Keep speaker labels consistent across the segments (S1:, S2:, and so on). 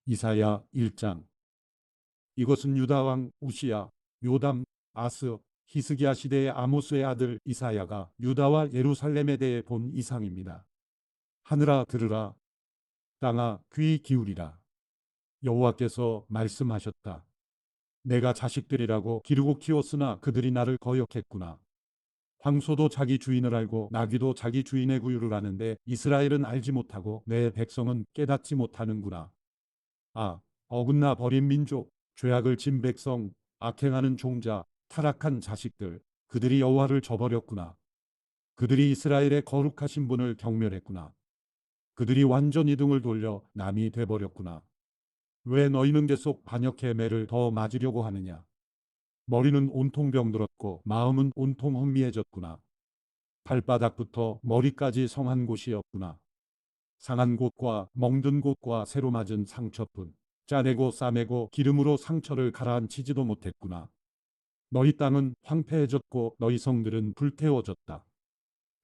S1: 이사야 1장. 이것은 유다 왕 우시야, 요담, 아스, 히스기야 시대의 아모스의 아들 이사야가 유다와 예루살렘에 대해 본 이상입니다. 하늘아 들으라, 땅아 귀 기울이라. 여호와께서 말씀하셨다. 내가 자식들이라고 기르고 키웠으나 그들이 나를 거역했구나. 황소도 자기 주인을 알고 나귀도 자기 주인의 구유를 아는데 이스라엘은 알지 못하고 내 백성은 깨닫지 못하는구나. 아, 어긋나 버린 민족, 죄악을 진 백성, 악행하는 종자, 타락한 자식들, 그들이 여호와를 저버렸구나. 그들이 이스라엘의 거룩하신 분을 경멸했구나. 그들이 완전히 등을 돌려 남이 돼버렸구나. 왜 너희는 계속 반역해 매를 더 맞으려고 하느냐? 머리는 온통 병들었고 마음은 온통 혼미해졌구나. 발바닥부터 머리까지 성한 곳이 없구나. 상한 곳과 멍든 곳과 새로 맞은 상처뿐. 짜내고 싸매고 기름으로 상처를 가라앉히지도 못했구나. 너희 땅은 황폐해졌고 너희 성들은 불태워졌다.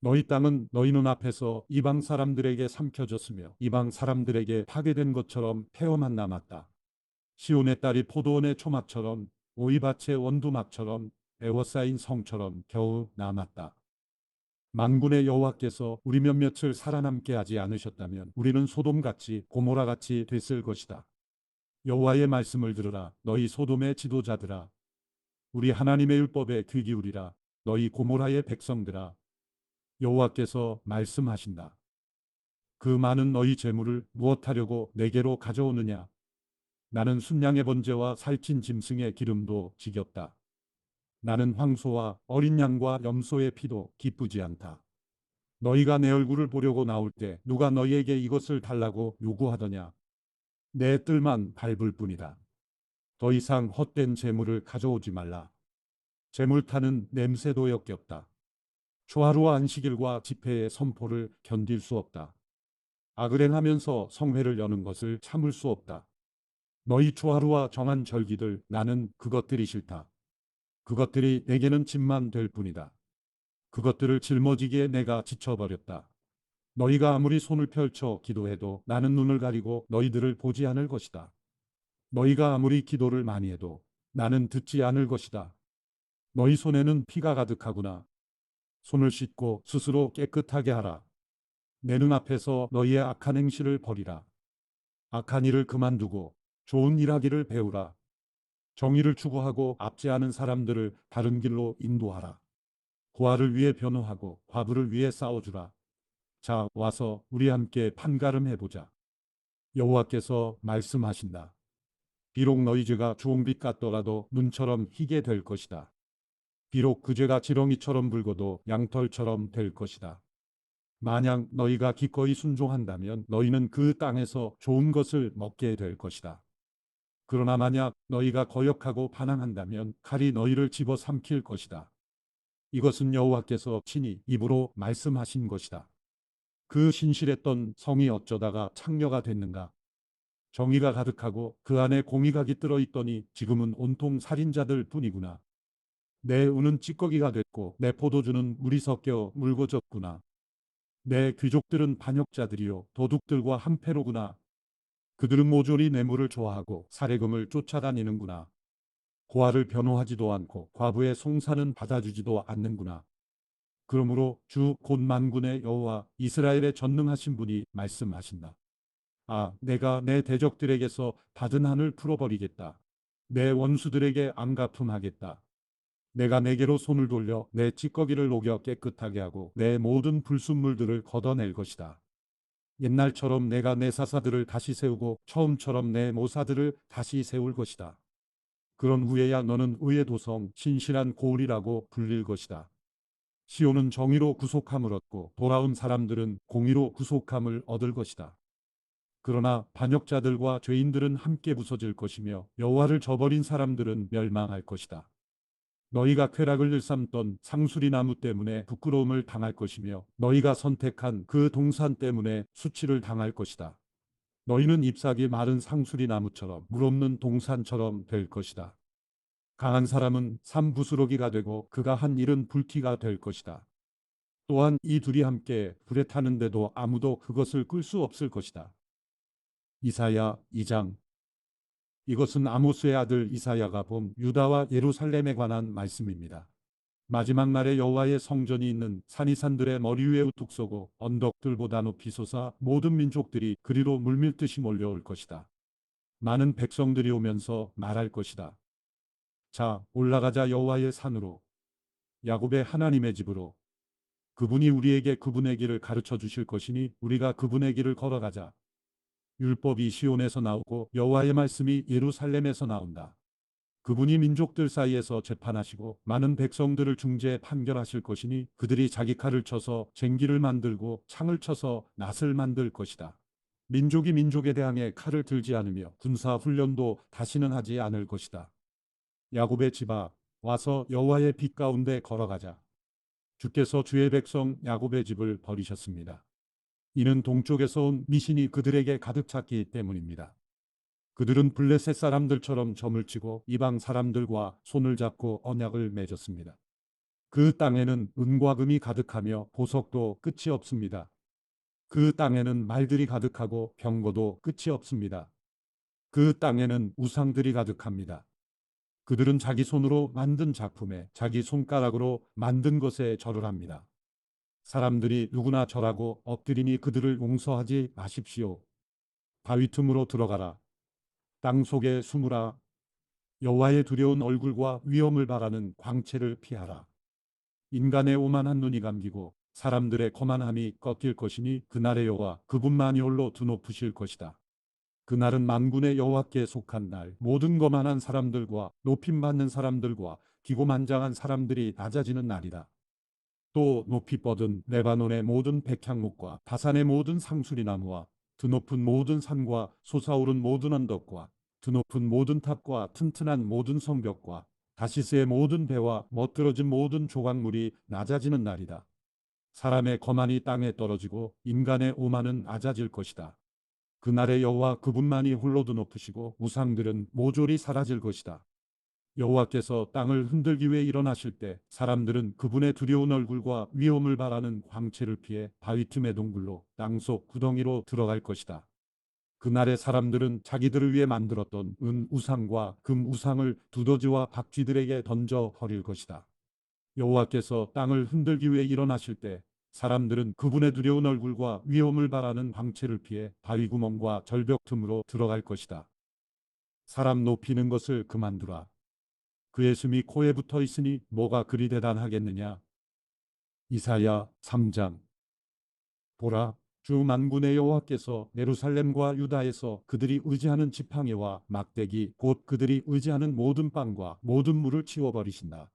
S1: 너희 땅은 너희 눈앞에서 이방 사람들에게 삼켜졌으며 이방 사람들에게 파괴된 것처럼 폐허만 남았다. 시온의 딸이 포도원의 초막처럼 오이밭의 원두막처럼 에워싸인 성처럼 겨우 남았다. 만군의 여호와께서 우리 몇몇을 살아남게 하지 않으셨다면 우리는 소돔같이 고모라같이 됐을 것이다. 여호와의 말씀을 들으라. 너희 소돔의 지도자들아, 우리 하나님의 율법에 귀 기울이라. 너희 고모라의 백성들아, 여호와께서 말씀하신다. 그 많은 너희 재물을 무엇하려고 내게로 가져오느냐? 나는 순양의 번제와 살찐 짐승의 기름도 지겹다. 나는 황소와 어린 양과 염소의 피도 기쁘지 않다. 너희가 내 얼굴을 보려고 나올 때 누가 너희에게 이것을 달라고 요구하더냐? 내 뜰만 밟을 뿐이다. 더 이상 헛된 재물을 가져오지 말라. 재물타는 냄새도 역겹다. 초하루와 안식일과 집회의 선포를 견딜 수 없다. 악을 행하면서 성회를 여는 것을 참을 수 없다. 너희 초하루와 정한 절기들, 나는 그것들이 싫다. 그것들이 내게는 짐만 될 뿐이다. 그것들을 짊어지기에 내가 지쳐버렸다. 너희가 아무리 손을 펼쳐 기도해도 나는 눈을 가리고 너희들을 보지 않을 것이다. 너희가 아무리 기도를 많이 해도 나는 듣지 않을 것이다. 너희 손에는 피가 가득하구나. 손을 씻고 스스로 깨끗하게 하라. 내 눈앞에서 너희의 악한 행실을 버리라. 악한 일을 그만두고 좋은 일하기를 배우라. 정의를 추구하고 압제하는 사람들을 바른 길로 인도하라. 고아를 위해 변호하고 과부를 위해 싸워주라. 자, 와서 우리 함께 판가름해보자. 여호와께서 말씀하신다. 비록 너희 죄가 주홍빛 같더라도 눈처럼 희게 될 것이다. 비록 그 죄가 지렁이처럼 붉어도 양털처럼 될 것이다. 만약 너희가 기꺼이 순종한다면 너희는 그 땅에서 좋은 것을 먹게 될 것이다. 그러나 만약 너희가 거역하고 반항한다면 칼이 너희를 집어삼킬 것이다. 이것은 여호와께서 친히 입으로 말씀하신 것이다. 그 신실했던 성이 어쩌다가 창녀가 됐는가? 정의가 가득하고 그 안에 공의가 깃들어 있더니 지금은 온통 살인자들 뿐이구나. 내 운은 찌꺼기가 됐고 내 포도주는 물이 섞여 묽어졌구나. 내 귀족들은 반역자들이요 도둑들과 한패로구나. 그들은 모조리 뇌물을 좋아하고 사례금을 쫓아다니는구나. 고아를 변호하지도 않고 과부의 송사는 받아주지도 않는구나. 그러므로 주 곧 만군의 여호와 이스라엘의 전능하신 분이 말씀하신다. 아, 내가 내 대적들에게서 받은 한을 풀어버리겠다. 내 원수들에게 안갚음하겠다. 내가 내게로 손을 돌려 내 찌꺼기를 녹여 깨끗하게 하고 내 모든 불순물들을 걷어낼 것이다. 옛날처럼 내가 내 사사들을 다시 세우고 처음처럼 내 모사들을 다시 세울 것이다. 그런 후에야 너는 의의 도성, 신실한 고을이라고 불릴 것이다. 시온은 정의로 구속함을 얻고 돌아온 사람들은 공의로 구속함을 얻을 것이다. 그러나 반역자들과 죄인들은 함께 부서질 것이며 여호와를 저버린 사람들은 멸망할 것이다. 너희가 쾌락을 일삼던 상수리 나무 때문에 부끄러움을 당할 것이며 너희가 선택한 그 동산 때문에 수치를 당할 것이다. 너희는 잎사귀 마른 상수리 나무처럼 물 없는 동산처럼 될 것이다. 강한 사람은 산부스러기가 되고 그가 한 일은 불티가 될 것이다. 또한 이 둘이 함께 불에 타는데도 아무도 그것을 끌 수 없을 것이다. 이사야 2장. 이것은 아모스의 아들 이사야가 본 유다와 예루살렘에 관한 말씀입니다. 마지막 날에 여호와의 성전이 있는 산이산들의 머리 위에 우뚝 서고 언덕들보다 높이 솟아 모든 민족들이 그리로 물밀듯이 몰려올 것이다. 많은 백성들이 오면서 말할 것이다. 자, 올라가자 여호와의 산으로, 야곱의 하나님의 집으로. 그분이 우리에게 그분의 길을 가르쳐 주실 것이니 우리가 그분의 길을 걸어가자. 율법이 시온에서 나오고 여호와의 말씀이 예루살렘에서 나온다. 그분이 민족들 사이에서 재판하시고 많은 백성들을 중재해 판결하실 것이니 그들이 자기 칼을 쳐서 쟁기를 만들고 창을 쳐서 낫을 만들 것이다. 민족이 민족에 대항해 칼을 들지 않으며 군사 훈련도 다시는 하지 않을 것이다. 야곱의 집아, 와서 여호와의 빛 가운데 걸어가자. 주께서 주의 백성 야곱의 집을 버리셨습니다. 이는 동쪽에서 온 미신이 그들에게 가득 찼기 때문입니다. 그들은 블레셋 사람들처럼 점을 치고 이방 사람들과 손을 잡고 언약을 맺었습니다. 그 땅에는 은과 금이 가득하며 보석도 끝이 없습니다. 그 땅에는 말들이 가득하고 병거도 끝이 없습니다. 그 땅에는 우상들이 가득합니다. 그들은 자기 손으로 만든 작품에 자기 손가락으로 만든 것에 절을 합니다. 사람들이 누구나 절하고 엎드리니 그들을 용서하지 마십시오. 바위 틈으로 들어가라. 땅 속에 숨으라. 여호와의 두려운 얼굴과 위엄을 바라는 광채를 피하라. 인간의 오만한 눈이 감기고 사람들의 거만함이 꺾일 것이니 그날의 여호와 그분만이 홀로 드높으실 것이다. 그날은 만군의 여호와께 속한 날, 모든 거만한 사람들과 높임받는 사람들과 기고만장한 사람들이 낮아지는 날이다. 또 높이 뻗은 레바논의 모든 백향목과 바산의 모든 상수리나무와 드높은 모든 산과 솟아오른 모든 언덕과 드높은 모든 탑과 튼튼한 모든 성벽과 다시스의 모든 배와 멋들어진 모든 조각물이 낮아지는 날이다. 사람의 거만이 땅에 떨어지고 인간의 오만은 낮아질 것이다. 그날의 여호와 그분만이 홀로 드높으시고 우상들은 모조리 사라질 것이다. 여호와께서 땅을 흔들기 위해 일어나실 때 사람들은 그분의 두려운 얼굴과 위엄을 바라는 광채를 피해 바위 틈의 동굴로 땅속 구덩이로 들어갈 것이다. 그날의 사람들은 자기들을 위해 만들었던 은 우상과 금 우상을 두더지와 박쥐들에게 던져 버릴 것이다. 여호와께서 땅을 흔들기 위해 일어나실 때 사람들은 그분의 두려운 얼굴과 위엄을 바라는 광채를 피해 바위 구멍과 절벽 틈으로 들어갈 것이다. 사람 높이는 것을 그만두라. 그의 숨이 코에 붙어 있으니 뭐가 그리 대단하겠느냐. 이사야 3장. 보라, 주 만군의 여호와께서 예루살렘과 유다에서 그들이 의지하는 지팡이와 막대기 곧 그들이 의지하는 모든 빵과 모든 물을 치워버리신다.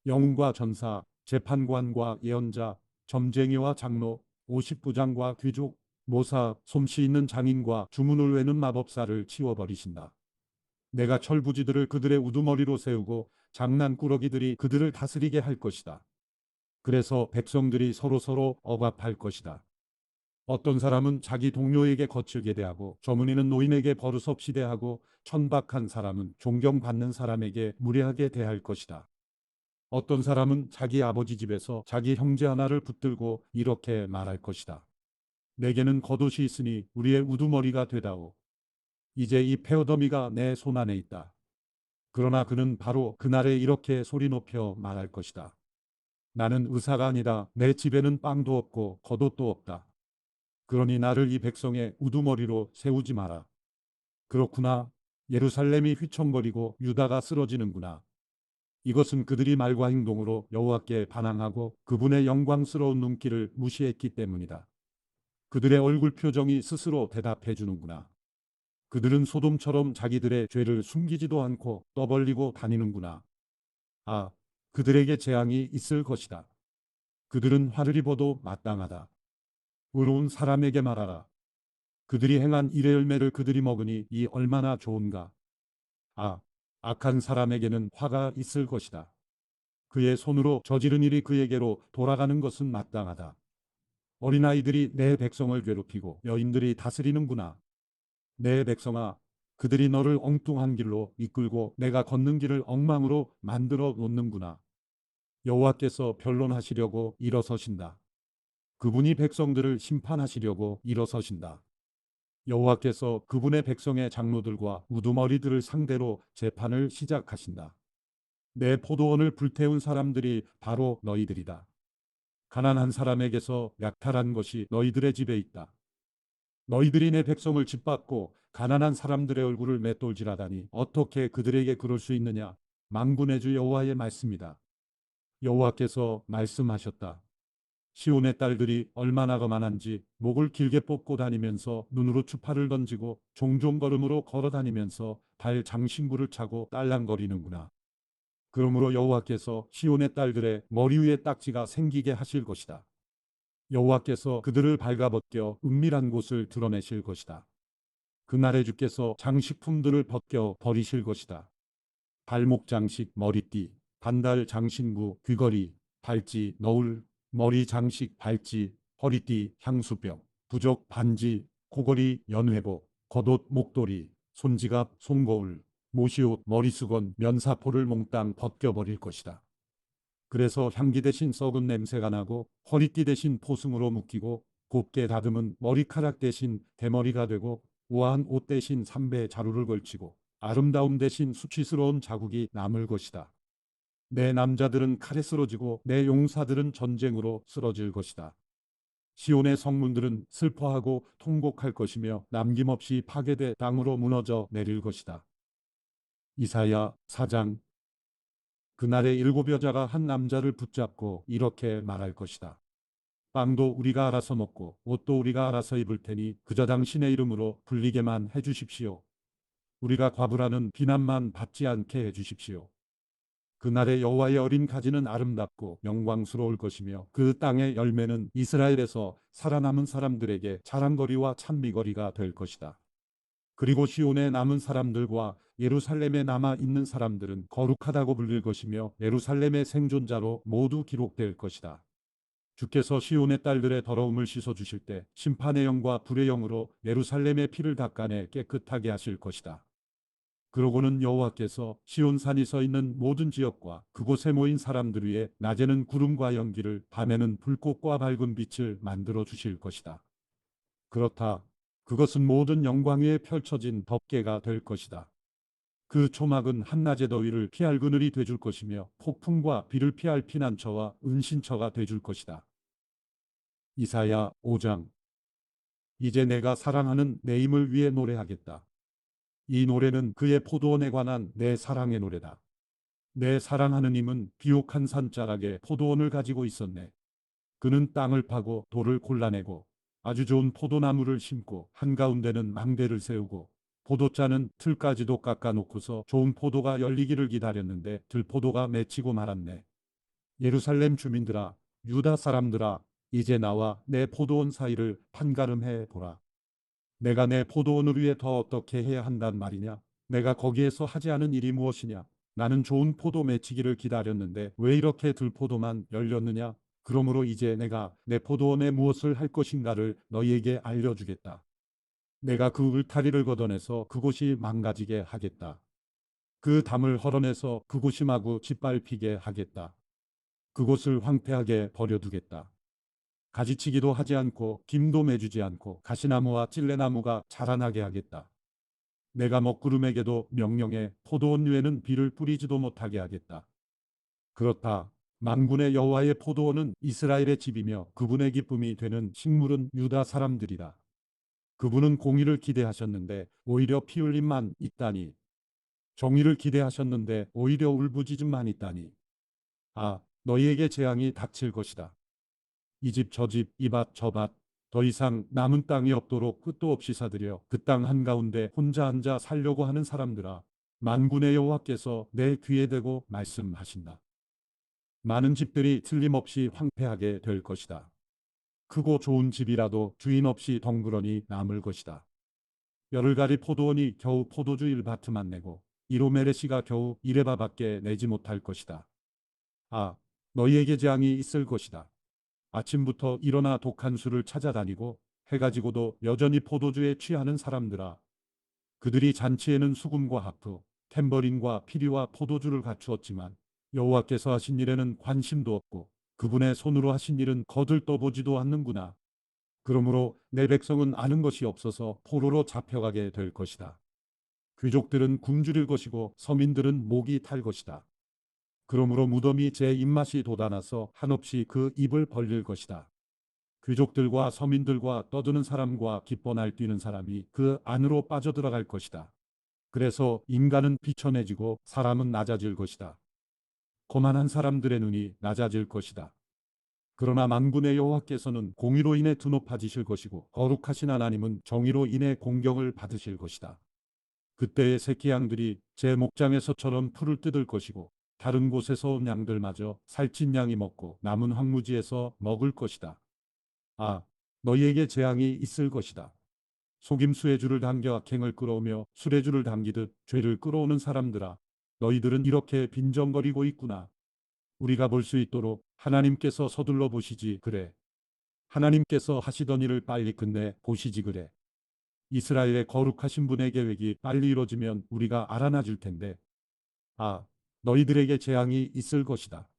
S1: 영웅과 전사, 재판관과 예언자, 점쟁이와 장로, 50부장과 귀족, 모사, 솜씨 있는 장인과 주문을 외는 마법사를 치워버리신다. 내가 철부지들을 그들의 우두머리로 세우고 장난꾸러기들이 그들을 다스리게 할 것이다. 그래서 백성들이 서로서로 억압할 것이다. 어떤 사람은 자기 동료에게 거칠게 대하고 저문이는 노인에게 버릇없이 대하고 천박한 사람은 존경받는 사람에게 무례하게 대할 것이다. 어떤 사람은 자기 아버지 집에서 자기 형제 하나를 붙들고 이렇게 말할 것이다. 내게는 겉옷이 있으니 우리의 우두머리가 되다오. 이제 이 페어더미가 내 손 안에 있다. 그러나 그는 바로 그날에 이렇게 소리 높여 말할 것이다. 나는 의사가 아니다. 내 집에는 빵도 없고 겉옷도 없다. 그러니 나를 이 백성의 우두머리로 세우지 마라. 그렇구나. 예루살렘이 휘청거리고 유다가 쓰러지는구나. 이것은 그들이 말과 행동으로 여호와께 반항하고 그분의 영광스러운 눈길을 무시했기 때문이다. 그들의 얼굴 표정이 스스로 대답해 주는구나. 그들은 소돔처럼 자기들의 죄를 숨기지도 않고 떠벌리고 다니는구나. 아, 그들에게 재앙이 있을 것이다. 그들은 화를 입어도 마땅하다. 의로운 사람에게 말하라. 그들이 행한 일의 열매를 그들이 먹으니 이 얼마나 좋은가. 아, 악한 사람에게는 화가 있을 것이다. 그의 손으로 저지른 일이 그에게로 돌아가는 것은 마땅하다. 어린아이들이 내 백성을 괴롭히고 여인들이 다스리는구나. 내 백성아, 그들이 너를 엉뚱한 길로 이끌고 내가 걷는 길을 엉망으로 만들어 놓는구나. 여호와께서 변론하시려고 일어서신다. 그분이 백성들을 심판하시려고 일어서신다. 여호와께서 그분의 백성의 장로들과 우두머리들을 상대로 재판을 시작하신다. 내 포도원을 불태운 사람들이 바로 너희들이다. 가난한 사람에게서 약탈한 것이 너희들의 집에 있다. 너희들이 내 백성을 짓밟고 가난한 사람들의 얼굴을 맷돌질하다니 어떻게 그들에게 그럴 수 있느냐. 만군의 주 여호와의 말씀이다. 여호와께서 말씀하셨다. 시온의 딸들이 얼마나 거만한지 목을 길게 뽑고 다니면서 눈으로 추파를 던지고 종종 걸음으로 걸어 다니면서 발 장신구를 차고 딸랑거리는구나. 그러므로 여호와께서 시온의 딸들의 머리 위에 딱지가 생기게 하실 것이다. 여호와께서 그들을 발가벗겨 은밀한 곳을 드러내실 것이다. 그날에 주께서 장식품들을 벗겨 버리실 것이다. 발목 장식, 머리띠, 반달 장신구, 귀걸이, 발찌, 너울, 머리 장식, 발찌, 허리띠, 향수병, 부적, 반지, 코걸이, 연회복, 겉옷, 목도리, 손지갑, 손거울, 모시옷, 머리수건, 면사포를 몽땅 벗겨버릴 것이다. 그래서 향기 대신 썩은 냄새가 나고 허리띠 대신 포승으로 묶이고 곱게 다듬은 머리카락 대신 대머리가 되고 우아한 옷 대신 삼배 자루를 걸치고 아름다움 대신 수치스러운 자국이 남을 것이다. 내 남자들은 칼에 쓰러지고 내 용사들은 전쟁으로 쓰러질 것이다. 시온의 성문들은 슬퍼하고 통곡할 것이며 남김없이 파괴돼 땅으로 무너져 내릴 것이다. 이사야 4장. 그날에 일곱 여자가 한 남자를 붙잡고 이렇게 말할 것이다. 빵도 우리가 알아서 먹고 옷도 우리가 알아서 입을 테니 그저 당신의 이름으로 불리게만 해주십시오. 우리가 과부라는 비난만 받지 않게 해주십시오. 그날의 여호와의 어린 가지는 아름답고 영광스러울 것이며 그 땅의 열매는 이스라엘에서 살아남은 사람들에게 자랑거리와 찬미거리가 될 것이다. 그리고 시온에 남은 사람들과 예루살렘에 남아 있는 사람들은 거룩하다고 불릴 것이며 예루살렘의 생존자로 모두 기록될 것이다. 주께서 시온의 딸들의 더러움을 씻어 주실 때 심판의 영과 불의 영으로 예루살렘의 피를 닦아내 깨끗하게 하실 것이다. 그러고는 여호와께서 시온산이 서 있는 모든 지역과 그곳에 모인 사람들 위에 낮에는 구름과 연기를 밤에는 불꽃과 밝은 빛을 만들어 주실 것이다. 그렇다. 그것은 모든 영광 위에 펼쳐진 덮개가 될 것이다. 그 초막은 한낮의 더위를 피할 그늘이 되줄 것이며 폭풍과 비를 피할 피난처와 은신처가 되줄 것이다. 이사야 5장. 이제 내가 사랑하는 내 임을 위해 노래하겠다. 이 노래는 그의 포도원에 관한 내 사랑의 노래다. 내 사랑하는 임은 비옥한 산자락에 포도원을 가지고 있었네. 그는 땅을 파고 돌을 골라내고 아주 좋은 포도나무를 심고 한가운데는 망대를 세우고 포도짜는 틀까지도 깎아놓고서 좋은 포도가 열리기를 기다렸는데 들포도가 맺히고 말았네. 예루살렘 주민들아, 유다 사람들아, 이제 나와 내 포도원 사이를 판가름해 보라. 내가 내 포도원을 위해 더 어떻게 해야 한단 말이냐? 내가 거기에서 하지 않은 일이 무엇이냐? 나는 좋은 포도 맺히기를 기다렸는데 왜 이렇게 들포도만 열렸느냐? 그러므로 이제 내가 내 포도원에 무엇을 할 것인가를 너희에게 알려주겠다. 내가 그 울타리를 걷어내서 그곳이 망가지게 하겠다. 그 담을 헐어내서 그곳이 마구 짓밟히게 하겠다. 그곳을 황폐하게 버려두겠다. 가지치기도 하지 않고 김도 매주지 않고 가시나무와 찔레나무가 자라나게 하겠다. 내가 먹구름에게도 명령해 포도원 위에는 비를 뿌리지도 못하게 하겠다. 그렇다. 만군의 여호와의 포도원은 이스라엘의 집이며 그분의 기쁨이 되는 식물은 유다 사람들이다. 그분은 공의를 기대하셨는데 오히려 피 흘림만 있다니. 정의를 기대하셨는데 오히려 울부짖음만 있다니. 아, 너희에게 재앙이 닥칠 것이다. 이 집 저 집 이 밭 저 밭 더 이상 남은 땅이 없도록 끝도 없이 사들여 그 땅 한가운데 혼자 앉아 살려고 하는 사람들아, 만군의 여호와께서 내 귀에 대고 말씀하신다. 많은 집들이 틀림없이 황폐하게 될 것이다. 크고 좋은 집이라도 주인 없이 덩그러니 남을 것이다. 열흘가리 포도원이 겨우 포도주 1바트만 내고 이로메레시가 겨우 1에바밖에 내지 못할 것이다. 아, 너희에게 재앙이 있을 것이다. 아침부터 일어나 독한 술을 찾아다니고 해가 지고도 여전히 포도주에 취하는 사람들아. 그들이 잔치에는 수금과 하프, 탬버린과 피리와 포도주를 갖추었지만 여호와께서 하신 일에는 관심도 없고 그분의 손으로 하신 일은 거들떠보지도 않는구나. 그러므로 내 백성은 아는 것이 없어서 포로로 잡혀가게 될 것이다. 귀족들은 굶주릴 것이고 서민들은 목이 탈 것이다. 그러므로 무덤이 제 입맛이 돋아나서 한없이 그 입을 벌릴 것이다. 귀족들과 서민들과 떠드는 사람과 기뻐 날뛰는 사람이 그 안으로 빠져들어갈 것이다. 그래서 인간은 비천해지고 사람은 낮아질 것이다. 거만한 사람들의 눈이 낮아질 것이다. 그러나 만군의 여호와께서는 공의로 인해 드높아지실 것이고 거룩하신 하나님은 정의로 인해 공경을 받으실 것이다. 그때의 새끼 양들이 제 목장에서처럼 풀을 뜯을 것이고 다른 곳에서 온 양들마저 살찐 양이 먹고 남은 황무지에서 먹을 것이다. 아, 너희에게 재앙이 있을 것이다. 속임수의 줄을 당겨 악행을 끌어오며 술의 줄을 당기듯 죄를 끌어오는 사람들아, 너희들은 이렇게 빈정거리고 있구나. 우리가 볼 수 있도록 하나님께서 서둘러 보시지 그래. 하나님께서 하시던 일을 빨리 끝내 보시지 그래. 이스라엘의 거룩하신 분의 계획이 빨리 이루어지면 우리가 알아나줄 텐데. 아, 너희들에게 재앙이 있을 것이다.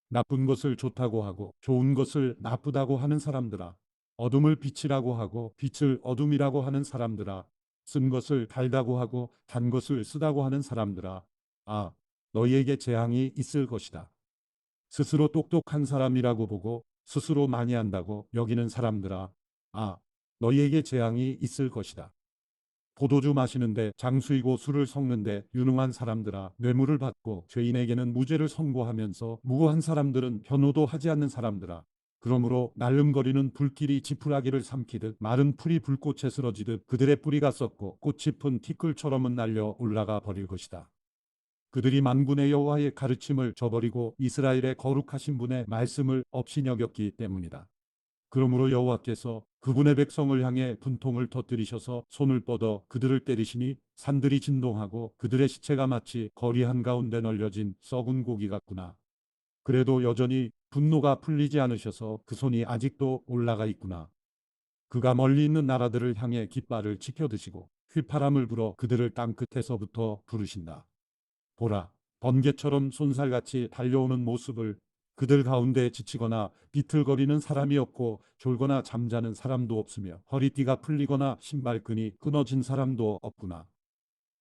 S1: 나쁜 것을 좋다고 하고 좋은 것을 나쁘다고 하는 사람들아. 어둠을 빛이라고 하고 빛을 어둠이라고 하는 사람들아. 쓴 것을 달다고 하고 단 것을 쓰다고 하는 사람들아. 아, 너희에게 재앙이 있을 것이다. 스스로 똑똑한 사람이라고 보고 스스로 많이 한다고 여기는 사람들아. 아, 너희에게 재앙이 있을 것이다. 포도주 마시는데 장수이고 술을 섞는데 유능한 사람들아, 뇌물을 받고 죄인에게는 무죄를 선고하면서 무고한 사람들은 변호도 하지 않는 사람들아. 그러므로 날름거리는 불길이 지푸라기를 삼키듯 마른 풀이 불꽃에 쓰러지듯 그들의 뿌리가 썩고 꽃이 푼 티끌처럼은 날려 올라가 버릴 것이다. 그들이 만군의 여호와의 가르침을 저버리고 이스라엘의 거룩하신 분의 말씀을 없이 여겼기 때문이다. 그러므로 여호와께서 그분의 백성을 향해 분통을 터뜨리셔서 손을 뻗어 그들을 때리시니 산들이 진동하고 그들의 시체가 마치 거리 한가운데 널려진 썩은 고기 같구나. 그래도 여전히 분노가 풀리지 않으셔서 그 손이 아직도 올라가 있구나. 그가 멀리 있는 나라들을 향해 깃발을 치켜드시고 휘파람을 불어 그들을 땅끝에서부터 부르신다. 보라, 번개처럼 손살같이 달려오는 모습을. 그들 가운데 지치거나 비틀거리는 사람이 없고 졸거나 잠자는 사람도 없으며 허리띠가 풀리거나 신발끈이 끊어진 사람도 없구나.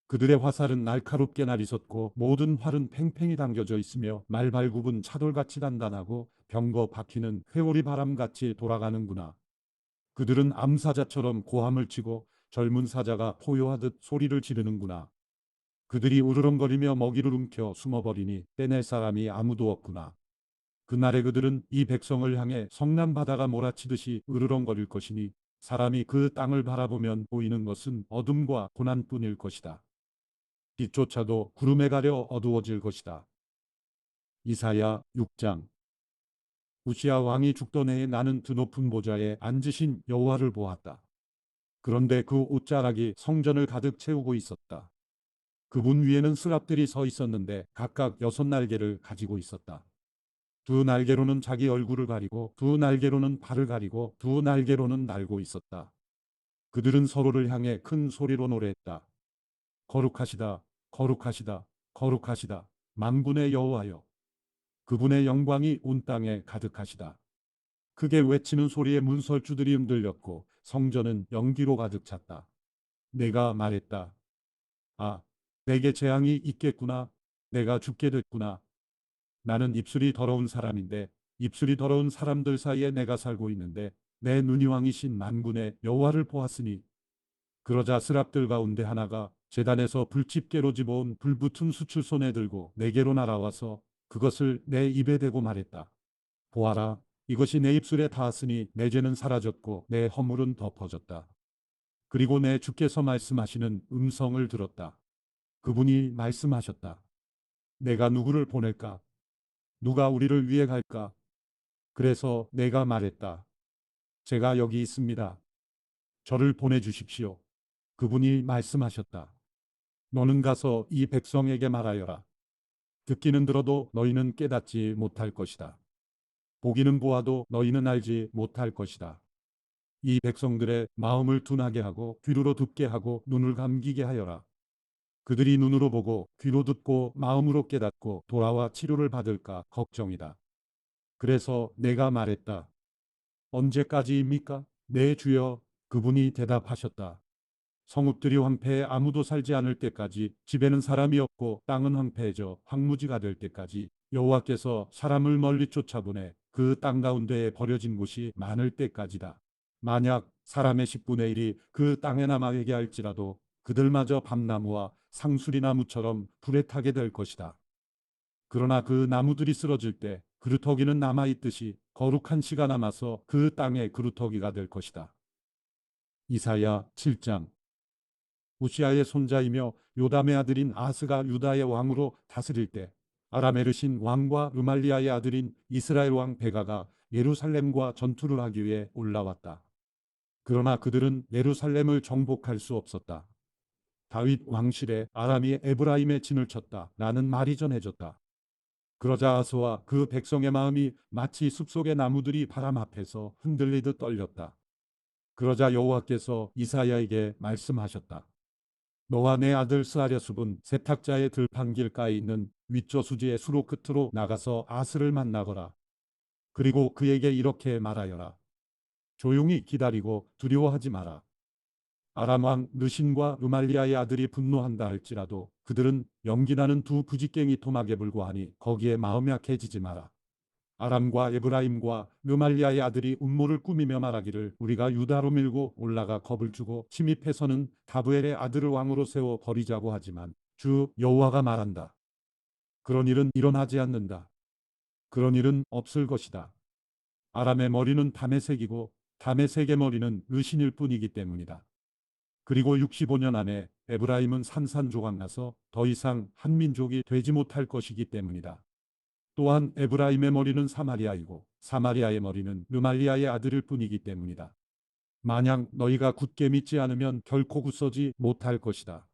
S1: 그들의 화살은 날카롭게 날이섰고 모든 활은 팽팽히 당겨져 있으며 말발굽은 차돌같이 단단하고 병거 바퀴는 회오리 바람같이 돌아가는구나. 그들은 암사자처럼 고함을 치고 젊은 사자가 포효하듯 소리를 지르는구나. 그들이 우르렁거리며 먹이를 움켜 숨어버리니 떼낼 사람이 아무도 없구나. 그날에 그들은 이 백성을 향해 성난 바다가 몰아치듯이 으르렁거릴 것이니 사람이 그 땅을 바라보면 보이는 것은 어둠과 고난뿐일 것이다. 빛조차도 구름에 가려 어두워질 것이다. 이사야 6장. 우시야 왕이 죽던 해에 나는 드높은 보좌에 앉으신 여호와를 보았다. 그런데 그 옷자락이 성전을 가득 채우고 있었다. 그분 위에는 스랍들이 서 있었는데 각각 6날개를 가지고 있었다. 두 날개로는 자기 얼굴을 가리고 두 날개로는 발을 가리고 두 날개로는 날고 있었다. 그들은 서로를 향해 큰 소리로 노래했다. 거룩하시다, 거룩하시다, 거룩하시다, 만군의 여호와여. 그분의 영광이 온 땅에 가득하시다. 크게 외치는 소리에 문설주들이 흔들렸고 성전은 연기로 가득 찼다. 내가 말했다. 아, 내게 재앙이 있겠구나. 내가 죽게 됐구나. 나는 입술이 더러운 사람인데 입술이 더러운 사람들 사이에 내가 살고 있는데 내 눈이 왕이신 만군의 여호와를 보았으니. 그러자 스랍들 가운데 하나가 제단에서 불집게로 집어온 불붙은 숯을 손에 들고 내게로 날아와서 그것을 내 입에 대고 말했다. 보아라, 이것이 내 입술에 닿았으니 내 죄는 사라졌고 내 허물은 덮어졌다. 그리고 내 주께서 말씀하시는 음성을 들었다. 그분이 말씀하셨다. 내가 누구를 보낼까? 누가 우리를 위해 갈까? 그래서 내가 말했다. 제가 여기 있습니다. 저를 보내주십시오. 그분이 말씀하셨다. 너는 가서 이 백성에게 말하여라. 듣기는 들어도 너희는 깨닫지 못할 것이다. 보기는 보아도 너희는 알지 못할 것이다. 이 백성들의 마음을 둔하게 하고 귀로 듣게 하고 눈을 감기게 하여라. 그들이 눈으로 보고 귀로 듣고 마음으로 깨닫고 돌아와 치료를 받을까 걱정이다. 그래서 내가 말했다. 언제까지입니까? 네 주여. 그분이 대답하셨다. 성읍들이 황폐해 아무도 살지 않을 때까지, 집에는 사람이 없고 땅은 황폐해져 황무지가 될 때까지, 여호와께서 사람을 멀리 쫓아보내 그 땅 가운데에 버려진 곳이 많을 때까지다. 만약 사람의 10분의 1이 그 땅에 남아 회개할지라도 그들마저 밤나무와 상수리나무처럼 불에 타게 될 것이다. 그러나 그 나무들이 쓰러질 때 그루터기는 남아있듯이 거룩한 씨가 남아서 그 땅의 그루터기가 될 것이다. 이사야 7장. 우시아의 손자이며 요담의 아들인 아스가 유다의 왕으로 다스릴 때 아라메르신 왕과 르말리아의 아들인 이스라엘 왕 베가가 예루살렘과 전투를 하기 위해 올라왔다. 그러나 그들은 예루살렘을 정복할 수 없었다. 다윗 왕실에 아람이 에브라임에 진을 쳤다 라는 말이 전해졌다. 그러자 아스와 그 백성의 마음이 마치 숲속의 나무들이 바람 앞에서 흔들리듯 떨렸다. 그러자 여호와께서 이사야에게 말씀하셨다. 너와 내 아들 스아랴숲은 세탁자의 들판 길가에 있는 윗저수지의 수로 끝으로 나가서 아스를 만나거라. 그리고 그에게 이렇게 말하여라. 조용히 기다리고 두려워하지 마라. 아람 왕 르신과 르말리아의 아들이 분노한다 할지라도 그들은 연기나는 두 부직갱이 토막에 불과하니 거기에 마음 약해지지 마라. 아람과 에브라임과 르말리아의 아들이 음모를 꾸미며 말하기를 우리가 유다로 밀고 올라가 겁을 주고 침입해서는 다브엘의 아들을 왕으로 세워 버리자고 하지만 주 여호와가 말한다. 그런 일은 일어나지 않는다. 그런 일은 없을 것이다. 아람의 머리는 다메섹이고 다메섹의 머리는 르신일 뿐이기 때문이다. 그리고 65년 안에 에브라임은 산산조각나서 더 이상 한 민족이 되지 못할 것이기 때문이다. 또한 에브라임의 머리는 사마리아이고 사마리아의 머리는 르말리아의 아들일 뿐이기 때문이다. 만약 너희가 굳게 믿지 않으면 결코 굳서지 못할 것이다.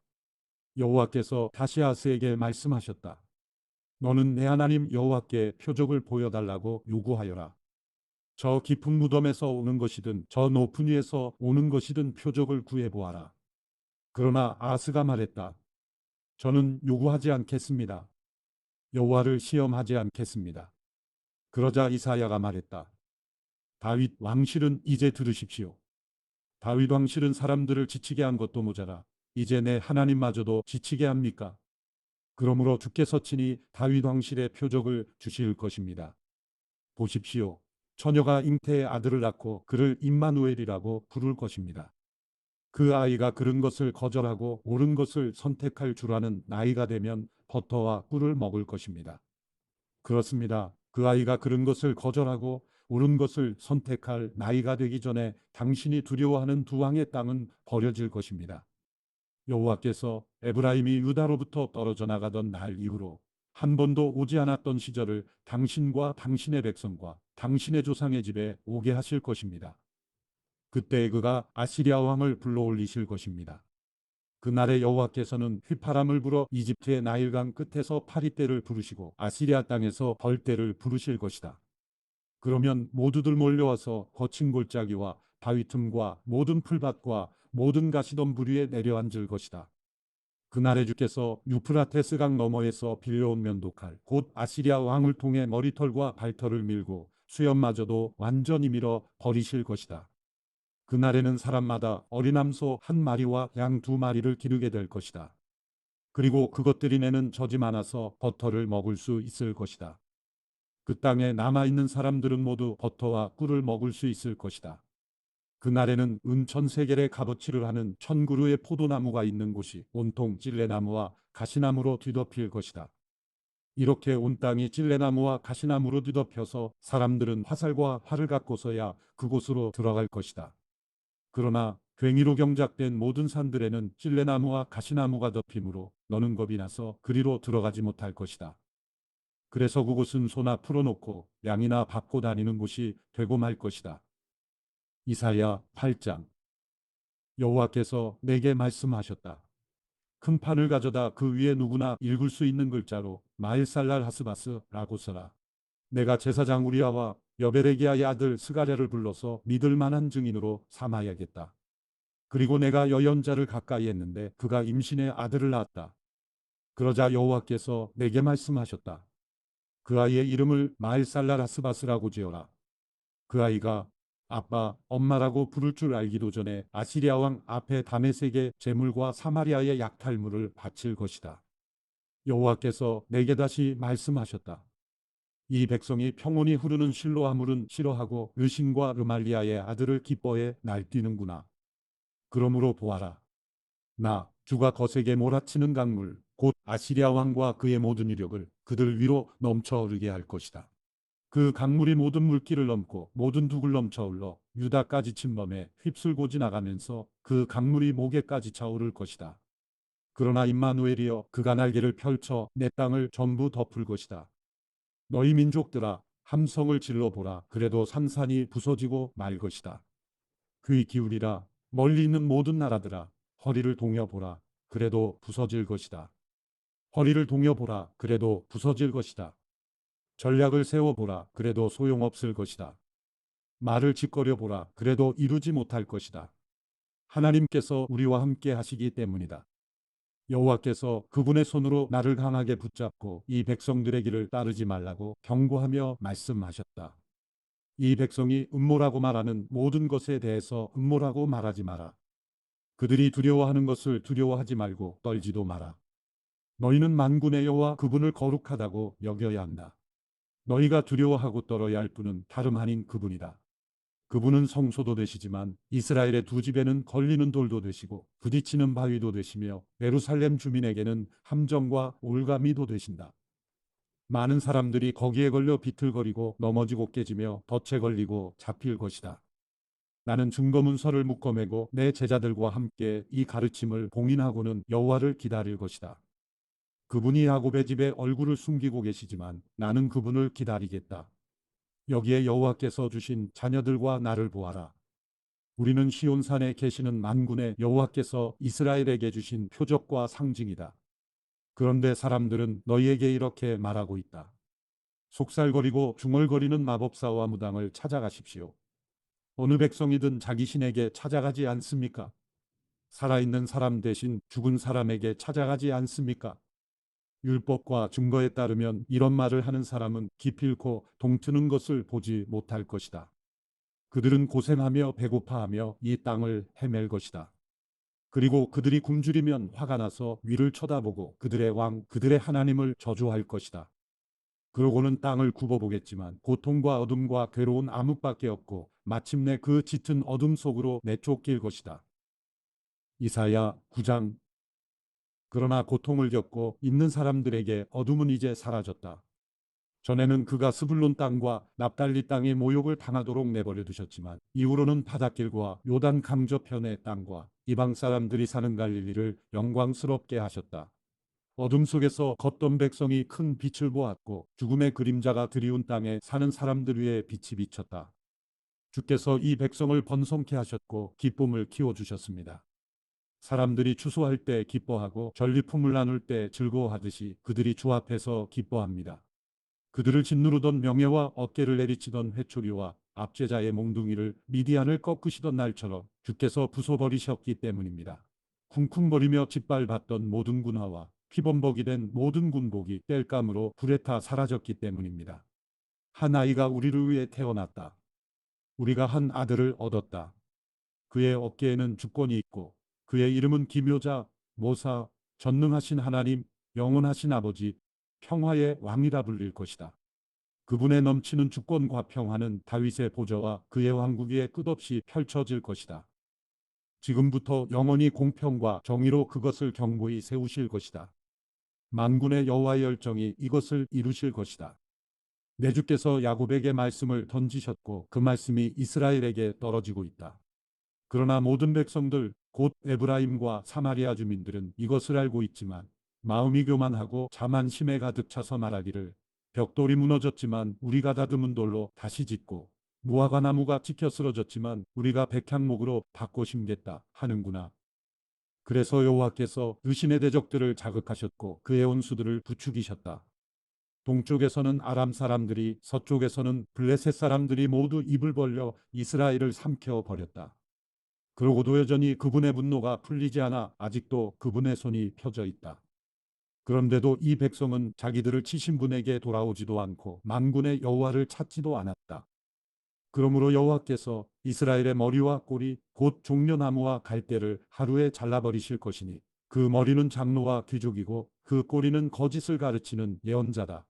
S1: 여호와께서 다시 아스에게 말씀하셨다. 너는 내 하나님 여호와께 표적을 보여달라고 요구하여라. 저 깊은 무덤에서 오는 것이든 저 높은 위에서 오는 것이든 표적을 구해보아라. 그러나 아스가 말했다. 저는 요구하지 않겠습니다. 여호와를 시험하지 않겠습니다. 그러자 이사야가 말했다. 다윗 왕실은 이제 들으십시오. 다윗 왕실은 사람들을 지치게 한 것도 모자라 이제 내 하나님마저도 지치게 합니까? 그러므로 주께서 친히 다윗 왕실의 표적을 주실 것입니다. 보십시오. 처녀가 잉태의 아들을 낳고 그를 임마누엘이라고 부를 것입니다. 그 아이가 그른 것을 거절하고 옳은 것을 선택할 줄 아는 나이가 되면 버터와 꿀을 먹을 것입니다. 그렇습니다. 그 아이가 그른 것을 거절하고 옳은 것을 선택할 나이가 되기 전에 당신이 두려워하는 두 왕의 땅은 버려질 것입니다. 여호와께서 에브라임이 유다로부터 떨어져 나가던 날 이후로 한 번도 오지 않았던 시절을 당신과 당신의 백성과 당신의 조상의 집에 오게 하실 것입니다. 그때 그가 아시리아 왕을 불러올리실 것입니다. 그날에 여호와께서는 휘파람을 불어 이집트의 나일강 끝에서 파리떼를 부르시고 아시리아 땅에서 벌떼를 부르실 것이다. 그러면 모두들 몰려와서 거친 골짜기와 바위 틈과 모든 풀밭과 모든 가시덤불 위에 내려앉을 것이다. 그날에 주께서 유프라테스강 너머에서 빌려온 면도칼 곧 아시리아 왕을 통해 머리털과 발털을 밀고 수염마저도 완전히 밀어 버리실 것이다. 그날에는 사람마다 어린 암소 한 마리와 양 두 마리를 기르게 될 것이다. 그리고 그것들이 내는 젖이 많아서 버터를 먹을 수 있을 것이다. 그 땅에 남아있는 사람들은 모두 버터와 꿀을 먹을 수 있을 것이다. 그날에는 은 1000세겔의 값어치를 하는 1000그루의 포도나무가 있는 곳이 온통 찔레나무와 가시나무로 뒤덮일 것이다. 이렇게 온 땅이 찔레나무와 가시나무로 뒤덮여서 사람들은 화살과 활을 갖고서야 그곳으로 들어갈 것이다. 그러나 괭이로 경작된 모든 산들에는 찔레나무와 가시나무가 덮이므로 너는 겁이 나서 그리로 들어가지 못할 것이다. 그래서 그곳은 소나 풀어놓고 양이나 밟고 다니는 곳이 되고 말 것이다. 이사야 8장. 여호와께서 내게 말씀하셨다. 큰 판을 가져다 그 위에 누구나 읽을 수 있는 글자로 마일살랄 하스바스라고 써라. 내가 제사장 우리아와 여베레기야의 아들 스가랴를 불러서 믿을 만한 증인으로 삼아야겠다. 그리고 내가 여연자를 가까이 했는데 그가 임신의 아들을 낳았다. 그러자 여호와께서 내게 말씀하셨다. 그 아이의 이름을 마일살랄 하스바스라고 지어라. 그 아이가 아빠, 엄마라고 부를 줄 알기도 전에 아시리아 왕 앞에 다메섹의 제물과 사마리아의 약탈물을 바칠 것이다. 여호와께서 내게 다시 말씀하셨다. 이 백성이 평온히 흐르는 실로아물은 싫어하고 르신과 르말리아의 아들을 기뻐해 날뛰는구나. 그러므로 보아라. 나 주가 거세게 몰아치는 강물 곧 아시리아 왕과 그의 모든 위력을 그들 위로 넘쳐 흐르게 할 것이다. 그 강물이 모든 물길을 넘고 모든 둑을 넘쳐 흘러 유다까지 침범해 휩쓸고 지나가면서 그 강물이 목에까지 차오를 것이다. 그러나 임마누엘이여 그가 날개를 펼쳐 내 땅을 전부 덮을 것이다. 너희 민족들아 함성을 질러보라. 그래도 산산이 부서지고 말 것이다. 귀 기울이라. 멀리 있는 모든 나라들아 허리를 동여보라. 그래도 부서질 것이다. 허리를 동여보라. 그래도 부서질 것이다. 전략을 세워보라. 그래도 소용없을 것이다. 말을 짓거려보라. 그래도 이루지 못할 것이다. 하나님께서 우리와 함께 하시기 때문이다. 여호와께서 그분의 손으로 나를 강하게 붙잡고 이 백성들의 길을 따르지 말라고 경고하며 말씀하셨다. 이 백성이 음모라고 말하는 모든 것에 대해서 음모라고 말하지 마라. 그들이 두려워하는 것을 두려워하지 말고 떨지도 마라. 너희는 만군의 여호와 그분을 거룩하다고 여겨야 한다. 너희가 두려워하고 떨어야 할 분은 다름 아닌 그분이다. 그분은 성소도 되시지만 이스라엘의 두 집에는 걸리는 돌도 되시고 부딪히는 바위도 되시며 예루살렘 주민에게는 함정과 올가미도 되신다. 많은 사람들이 거기에 걸려 비틀거리고 넘어지고 깨지며 덫에 걸리고 잡힐 것이다. 나는 증거문서를 묶어매고 내 제자들과 함께 이 가르침을 봉인하고는 여호와를 기다릴 것이다. 그분이 야곱의 집에 얼굴을 숨기고 계시지만 나는 그분을 기다리겠다. 여기에 여호와께서 주신 자녀들과 나를 보아라. 우리는 시온산에 계시는 만군의 여호와께서 이스라엘에게 주신 표적과 상징이다. 그런데 사람들은 너희에게 이렇게 말하고 있다. 속살거리고 중얼거리는 마법사와 무당을 찾아가십시오. 어느 백성이든 자기 신에게 찾아가지 않습니까? 살아있는 사람 대신 죽은 사람에게 찾아가지 않습니까? 율법과 증거에 따르면 이런 말을 하는 사람은 기필코 동트는 것을 보지 못할 것이다. 그들은 고생하며 배고파하며 이 땅을 헤맬 것이다. 그리고 그들이 굶주리면 화가 나서 위를 쳐다보고 그들의 왕, 그들의 하나님을 저주할 것이다. 그러고는 땅을 굽어보겠지만 고통과 어둠과 괴로운 암흑밖에 없고 마침내 그 짙은 어둠 속으로 내쫓길 것이다. 이사야 9장. 그러나 고통을 겪고 있는 사람들에게 어둠은 이제 사라졌다. 전에는 그가 스불론 땅과 납달리 땅의 모욕을 당하도록 내버려 두셨지만 이후로는 바닷길과 요단 강저편의 땅과 이방 사람들이 사는 갈릴리를 영광스럽게 하셨다. 어둠 속에서 걷던 백성이 큰 빛을 보았고 죽음의 그림자가 드리운 땅에 사는 사람들 위에 빛이 비쳤다. 주께서 이 백성을 번성케 하셨고 기쁨을 키워주셨습니다. 사람들이 추수할 때 기뻐하고 전리품을 나눌 때 즐거워하듯이 그들이 주 앞에서 기뻐합니다. 그들을 짓누르던 명예와 어깨를 내리치던 회초리와 압제자의 몽둥이를 미디안을 꺾으시던 날처럼 주께서 부숴버리셨기 때문입니다. 쿵쿵거리며 짓밟았던 모든 군화와 피범벅이 된 모든 군복이 땔감으로 불에 타 사라졌기 때문입니다. 한 아이가 우리를 위해 태어났다. 우리가 한 아들을 얻었다. 그의 어깨에는 주권이 있고 그의 이름은 기묘자, 모사, 전능하신 하나님, 영원하신 아버지, 평화의 왕이라 불릴 것이다. 그분의 넘치는 주권과 평화는 다윗의 보좌와 그의 왕국 위에 끝없이 펼쳐질 것이다. 지금부터 영원히 공평과 정의로 그것을 경고히 세우실 것이다. 만군의 여호와의 열정이 이것을 이루실 것이다. 내 주께서 야곱에게 말씀을 던지셨고 그 말씀이 이스라엘에게 떨어지고 있다. 그러나 모든 백성들 곧 에브라임과 사마리아 주민들은 이것을 알고 있지만 마음이 교만하고 자만심에 가득 차서 말하기를 벽돌이 무너졌지만 우리가 다듬은 돌로 다시 짓고 무화과 나무가 찍혀 쓰러졌지만 우리가 백향목으로 바꿔 심겠다 하는구나. 그래서 여호와께서 의신의 대적들을 자극하셨고 그의 온수들을 부추기셨다. 동쪽에서는 아람 사람들이 서쪽에서는 블레셋 사람들이 모두 입을 벌려 이스라엘을 삼켜 버렸다. 그러고도 여전히 그분의 분노가 풀리지 않아 아직도 그분의 손이 펴져 있다. 그런데도 이 백성은 자기들을 치신 분에게 돌아오지도 않고 만군의 여호와를 찾지도 않았다. 그러므로 여호와께서 이스라엘의 머리와 꼬리 곧 종려나무와 갈대를 하루에 잘라버리실 것이니 그 머리는 장로와 귀족이고 그 꼬리는 거짓을 가르치는 예언자다.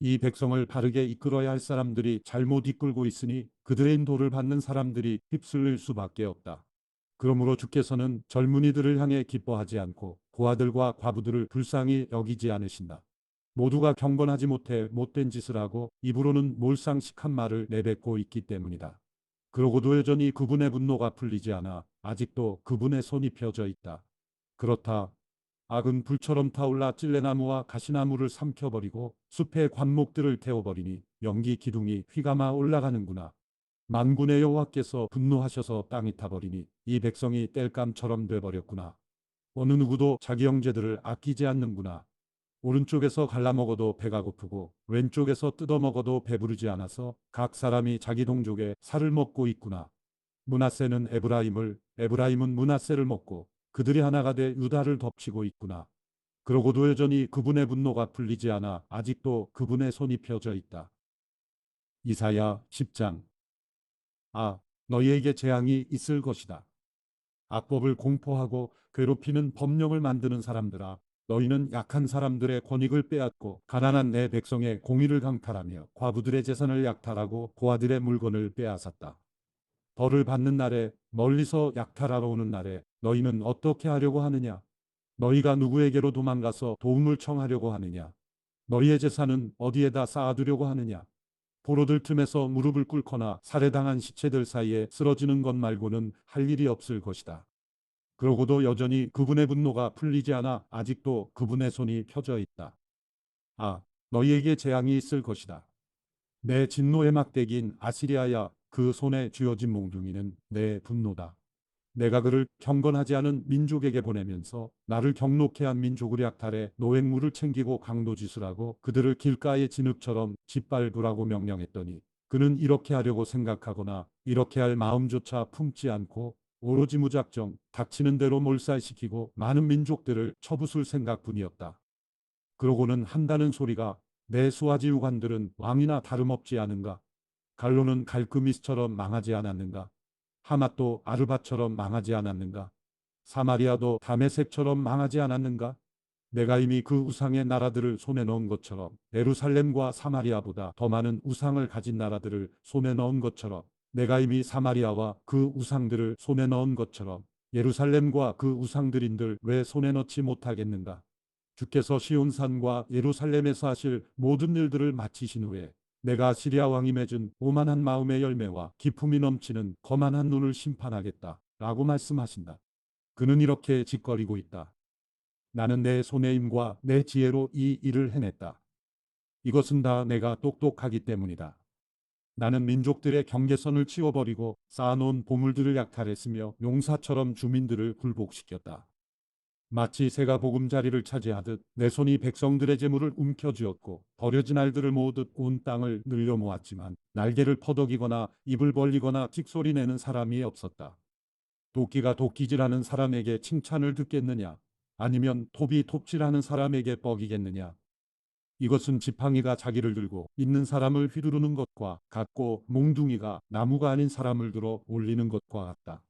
S1: 이 백성을 바르게 이끌어야 할 사람들이 잘못 이끌고 있으니 그들의 인도를 받는 사람들이 휩쓸릴 수밖에 없다. 그러므로 주께서는 젊은이들을 향해 기뻐하지 않고 고아들과 과부들을 불쌍히 여기지 않으신다. 모두가 경건하지 못해 못된 짓을 하고 입으로는 몰상식한 말을 내뱉고 있기 때문이다. 그러고도 여전히 그분의 분노가 풀리지 않아 아직도 그분의 손이 펴져 있다. 그렇다. 악은 불처럼 타올라 찔레나무와 가시나무를 삼켜버리고 숲의 관목들을 태워버리니 연기 기둥이 휘감아 올라가는구나. 만군의 여호와께서 분노하셔서 땅이 타버리니 이 백성이 땔감처럼 돼버렸구나. 어느 누구도 자기 형제들을 아끼지 않는구나. 오른쪽에서 갈라먹어도 배가 고프고 왼쪽에서 뜯어먹어도 배부르지 않아서 각 사람이 자기 동족의 살을 먹고 있구나. 므낫세는 에브라임을, 에브라임은 므낫세를 먹고 그들이 하나가 돼 유다를 덮치고 있구나. 그러고도 여전히 그분의 분노가 풀리지 않아 아직도 그분의 손이 펴져 있다. 이사야 10장. 아, 너희에게 재앙이 있을 것이다. 악법을 공포하고 괴롭히는 법령을 만드는 사람들아, 너희는 약한 사람들의 권익을 빼앗고 가난한 내 백성의 공의를 강탈하며 과부들의 재산을 약탈하고 고아들의 물건을 빼앗았다. 벌을 받는 날에 멀리서 약탈하러 오는 날에 너희는 어떻게 하려고 하느냐? 너희가 누구에게로 도망가서 도움을 청하려고 하느냐? 너희의 재산은 어디에다 쌓아두려고 하느냐? 포로들 틈에서 무릎을 꿇거나 살해당한 시체들 사이에 쓰러지는 것 말고는 할 일이 없을 것이다. 그러고도 여전히 그분의 분노가 풀리지 않아 아직도 그분의 손이 펴져 있다. 아, 너희에게 재앙이 있을 것이다. 내 진노의 막대기인 아시리아야, 그 손에 쥐어진 몽둥이는 내 분노다. 내가 그를 경건하지 않은 민족에게 보내면서 나를 경록해 한 민족을 약탈해 노획물을 챙기고 강도짓을 하고 그들을 길가의 진흙처럼 짓밟으라고 명령했더니 그는 이렇게 하려고 생각하거나 이렇게 할 마음조차 품지 않고 오로지 무작정 닥치는 대로 몰살시키고 많은 민족들을 쳐부술 생각뿐이었다. 그러고는 한다는 소리가 내 수하지 유관들은 왕이나 다름없지 않은가? 갈로는 갈그미스처럼 망하지 않았는가? 하맛도 아르바처럼 망하지 않았는가? 사마리아도 다메섹처럼 망하지 않았는가? 내가 이미 그 우상의 나라들을 손에 넣은 것처럼 예루살렘과 사마리아보다 더 많은 우상을 가진 나라들을 손에 넣은 것처럼 내가 이미 사마리아와 그 우상들을 손에 넣은 것처럼 예루살렘과 그 우상들인들 왜 손에 넣지 못하겠는가? 주께서 시온산과 예루살렘에서 하실 모든 일들을 마치신 후에 내가 시리아 왕이 맺은 오만한 마음의 열매와 기품이 넘치는 거만한 눈을 심판하겠다 라고 말씀하신다. 그는 이렇게 짓거리고 있다. 나는 내 손의 힘과 내 지혜로 이 일을 해냈다. 이것은 다 내가 똑똑하기 때문이다. 나는 민족들의 경계선을 치워버리고 쌓아놓은 보물들을 약탈했으며 용사처럼 주민들을 굴복시켰다. 마치 새가 보금자리를 차지하듯 내 손이 백성들의 재물을 움켜쥐었고 버려진 알들을 모으듯 온 땅을 늘려 모았지만 날개를 퍼덕이거나 입을 벌리거나 찍소리 내는 사람이 없었다. 도끼가 도끼질하는 사람에게 칭찬을 듣겠느냐? 아니면 톱이 톱질하는 사람에게 뻑이겠느냐? 이것은 지팡이가 자기를 들고 있는 사람을 휘두르는 것과 같고 몽둥이가 나무가 아닌 사람을 들어 올리는 것과 같다.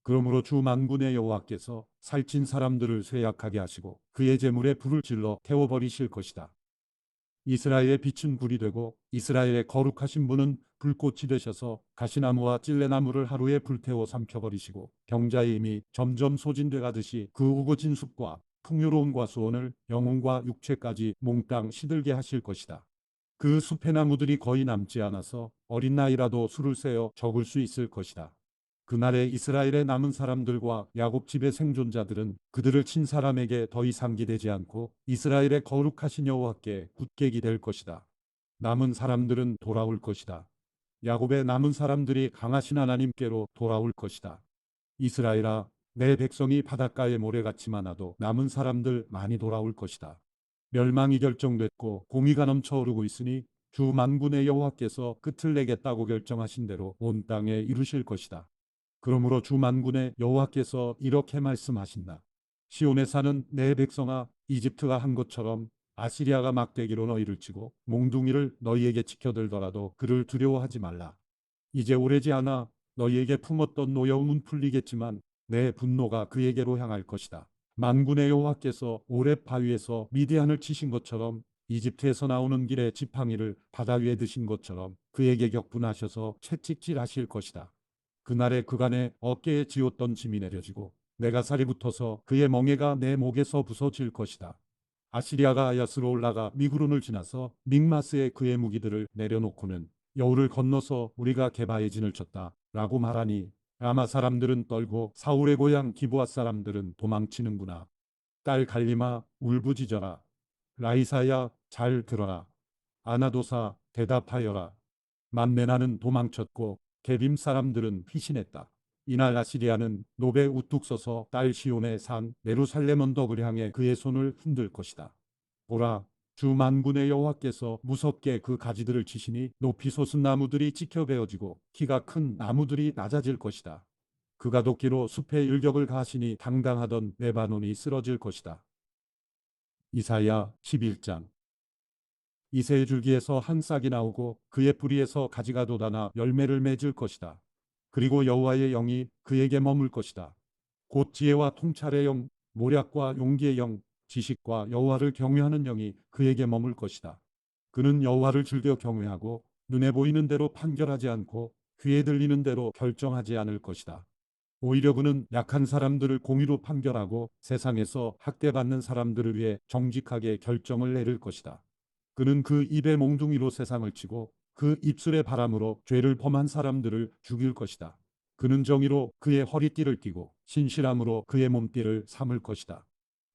S1: 그러므로 주 만군의 여호와께서 살찐 사람들을 쇠약하게 하시고 그의 재물에 불을 질러 태워버리실 것이다. 이스라엘의 빛은 불이 되고 이스라엘의 거룩하신 분은 불꽃이 되셔서 가시나무와 찔레나무를 하루에 불태워 삼켜버리시고 경자의 힘이 점점 소진돼 가듯이 그 우거진 숲과 풍요로움과 수원을 영혼과 육체까지 몽땅 시들게 하실 것이다. 그 숲의 나무들이 거의 남지 않아서 어린 나이라도 술을 세어 적을 수 있을 것이다. 그날에 이스라엘의 남은 사람들과 야곱 집의 생존자들은 그들을 친 사람에게 더 이상 기대지 않고 이스라엘의 거룩하신 여호와께 굳게 기댈 것이다. 남은 사람들은 돌아올 것이다. 야곱의 남은 사람들이 강하신 하나님께로 돌아올 것이다. 이스라엘아, 내 백성이 바닷가의 모래같이 많아도 남은 사람들 많이 돌아올 것이다. 멸망이 결정됐고 공의가 넘쳐오르고 있으니 주 만군의 여호와께서 끝을 내겠다고 결정하신 대로 온 땅에 이루실 것이다. 그러므로 주 만군의 여호와께서 이렇게 말씀하신다. 시온에 사는 내 백성아, 이집트가 한 것처럼 아시리아가 막대기로 너희를 치고 몽둥이를 너희에게 치켜들더라도 그를 두려워하지 말라. 이제 오래지 않아 너희에게 품었던 노여움은 풀리겠지만 내 분노가 그에게로 향할 것이다. 만군의 여호와께서 오렙 바위에서 미디안을 치신 것처럼 이집트에서 나오는 길에 지팡이를 바다 위에 드신 것처럼 그에게 격분하셔서 채찍질하실 것이다. 그날에 그간의 어깨에 지었던 짐이 내려지고 내가 살이 붙어서 그의 멍에가 내 목에서 부서질 것이다. 아시리아가 아야스로 올라가 미구론을 지나서 믹마스에 그의 무기들을 내려놓고는 여울을 건너서 우리가 게바의 진을 쳤다 라고 말하니 아마 사람들은 떨고 사울의 고향 기브아 사람들은 도망치는구나. 딸 갈리마 울부짖어라. 라이사야 잘 들어라. 아나도사 대답하여라. 만메나는 도망쳤고 게빔 사람들은 피신했다. 이날 아시리아는 노베 우뚝 서서 딸 시온의 산 예루살렘 언덕을 향해 그의 손을 흔들 것이다. 보라, 주 만군의 여호와께서 무섭게 그 가지들을 치시니 높이 솟은 나무들이 찍혀 베어지고 키가 큰 나무들이 낮아질 것이다. 그가 도끼로 숲의 일격을 가하시니 당당하던 레바논이 쓰러질 것이다. 이사야 11장. 이새의 줄기에서 한 싹이 나오고 그의 뿌리에서 가지가 돋아나 열매를 맺을 것이다. 그리고 여호와의 영이 그에게 머물 것이다. 곧 지혜와 통찰의 영, 모략과 용기의 영, 지식과 여호와를 경외하는 영이 그에게 머물 것이다. 그는 여호와를 즐겨 경외하고 눈에 보이는 대로 판결하지 않고 귀에 들리는 대로 결정하지 않을 것이다. 오히려 그는 약한 사람들을 공의로 판결하고 세상에서 학대받는 사람들을 위해 정직하게 결정을 내릴 것이다. 그는 그 입의 몽둥이로 세상을 치고 그 입술의 바람으로 죄를 범한 사람들을 죽일 것이다. 그는 정의로 그의 허리띠를 띠고 신실함으로 그의 몸띠를 삼을 것이다.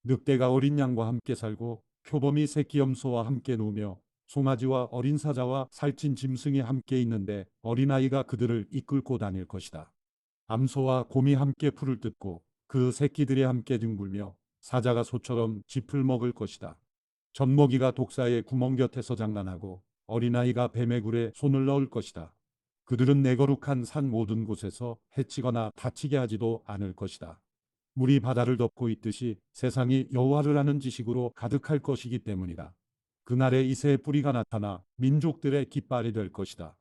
S1: 늑대가 어린 양과 함께 살고 표범이 새끼 염소와 함께 누우며 송아지와 어린 사자와 살찐 짐승이 함께 있는데 어린아이가 그들을 이끌고 다닐 것이다. 암소와 곰이 함께 풀을 뜯고 그 새끼들이 함께 뒹굴며 사자가 소처럼 짚을 먹을 것이다. 젖먹이가 독사의 구멍 곁에서 장난하고 어린아이가 뱀의 굴에 손을 넣을 것이다. 그들은 내 거룩한 산 모든 곳에서 해치거나 다치게 하지도 않을 것이다. 물이 바다를 덮고 있듯이 세상이 여호와를 아는 지식으로 가득할 것이기 때문이다. 그날에 이새의 뿌리가 나타나 민족들의 깃발이 될 것이다.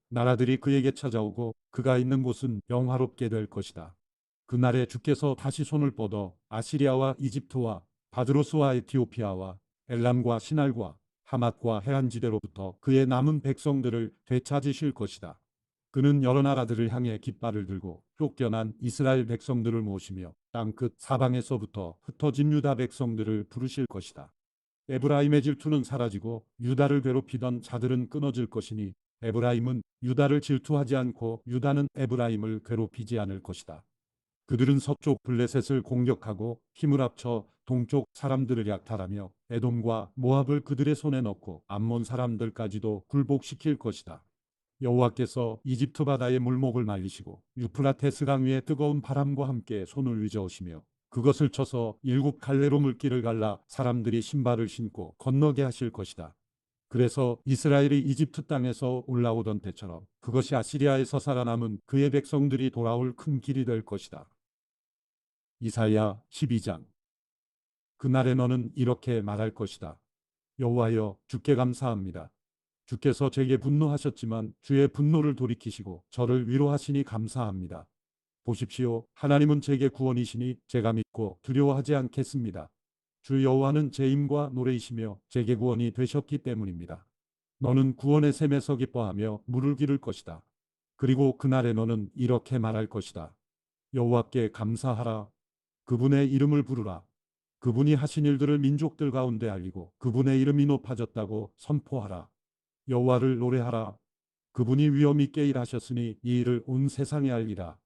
S1: 나라들이 그에게 찾아오고 그가 있는 곳은 영화롭게 될 것이다. 그날에 주께서 다시 손을 뻗어 아시리아와 이집트와 바드로스와 에티오피아와 엘람과 시날과 하맛과 해안지대로부터 그의 남은 백성들을 되찾으실 것이다. 그는 여러 나라들을 향해 깃발을 들고 쫓겨난 이스라엘 백성들을 모시며 땅끝 사방에서부터 흩어진 유다 백성들을 부르실 것이다. 에브라임의 질투는 사라지고 유다를 괴롭히던 자들은 끊어질 것이니 에브라임은 유다를 질투하지 않고 유다는 에브라임을 괴롭히지 않을 것이다. 그들은 서쪽 블레셋을 공격하고 힘을 합쳐 동쪽 사람들을 약탈하며 에돔과 모압을 그들의 손에 넣고 암몬 사람들까지도 굴복시킬 것이다. 여호와께서 이집트 바다의 물목을 말리시고 유프라테스 강 위에 뜨거운 바람과 함께 손을 위저으시며 그것을 쳐서 7갈래로 물길을 갈라 사람들이 신발을 신고 건너게 하실 것이다. 그래서 이스라엘이 이집트 땅에서 올라오던 때처럼 그것이 아시리아에서 살아남은 그의 백성들이 돌아올 큰 길이 될 것이다. 이사야 12장. 그날에 너는 이렇게 말할 것이다. 여호와여, 주께 감사합니다. 주께서 제게 분노하셨지만 주의 분노를 돌이키시고 저를 위로하시니 감사합니다. 보십시오. 하나님은 제게 구원이시니 제가 믿고 두려워하지 않겠습니다. 주 여호와는 제 힘과 노래이시며 제게 구원이 되셨기 때문입니다. 너는 구원의 샘에서 기뻐하며 물을 기를 것이다. 그리고 그날에 너는 이렇게 말할 것이다. 여호와께 감사하라. 그분의 이름을 부르라. 그분이 하신 일들을 민족들 가운데 알리고 그분의 이름이 높아졌다고 선포하라. 여호와를 노래하라. 그분이 위엄 있게 일하셨으니 이 일을 온 세상에 알리라.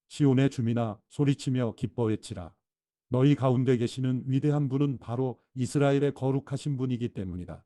S1: 시온의 주민아, 소리치며 기뻐 외치라. 너희 가운데 계시는 위대한 분은 바로 이스라엘의 거룩하신 분이기 때문이다.